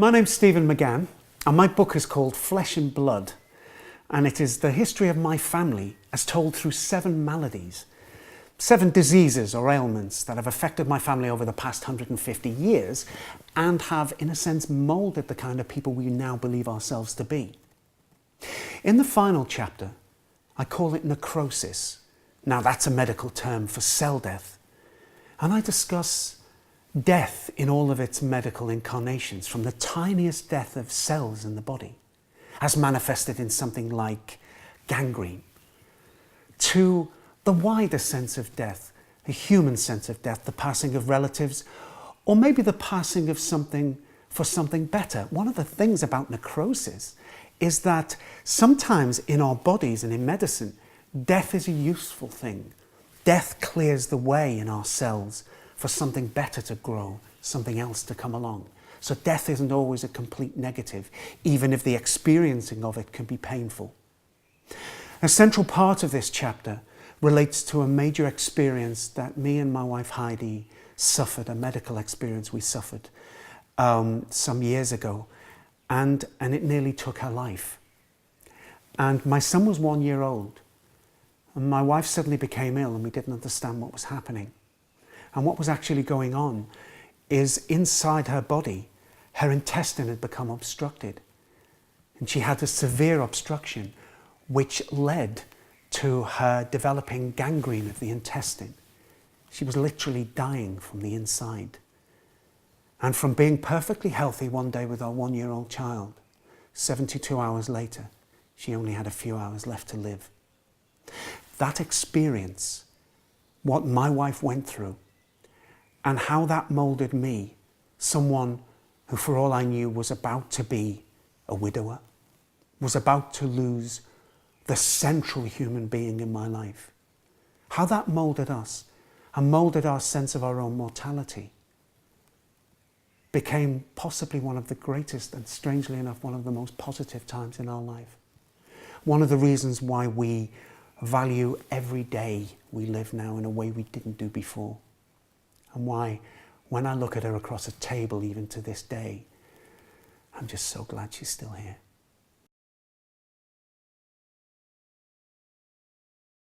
My name's Stephen McGann, and my book is called Flesh and Blood, and it is the history of my family as told through 7 maladies, 7 diseases or ailments that have affected my family over the past 150 years and have, in a sense, moulded the kind of people we now believe ourselves to be. In the final chapter, I call it necrosis. Now that's a medical term for cell death, and I discuss death in all of its medical incarnations, from the tiniest death of cells in the body, as manifested in something like gangrene, to the wider sense of death, the human sense of death, the passing of relatives, or maybe the passing of something for something better. One of the things about necrosis is that sometimes in our bodies and in medicine, death is a useful thing. Death clears the way in our cells for something better to grow, something else to come along. So death isn't always a complete negative, even if the experiencing of it can be painful. A central part of this chapter relates to a major experience that me and my wife Heidi suffered, a medical experience we suffered some years ago, and it nearly took her life. And my son was 1 year old, and my wife suddenly became ill and we didn't understand what was happening. And what was actually going on is inside her body, her intestine had become obstructed. And she had a severe obstruction, which led to her developing gangrene of the intestine. She was literally dying from the inside. And from being perfectly healthy one day with our 1-year-old child, 72 hours later, she only had a few hours left to live. That experience, what my wife went through, and how that moulded me, someone who for all I knew was about to be a widower, was about to lose the central human being in my life. How that moulded us and moulded our sense of our own mortality became possibly one of the greatest and, strangely enough, one of the most positive times in our life. One of the reasons why we value every day we live now in a way we didn't do before. And why, when I look at her across a table, even to this day, I'm just so glad she's still here.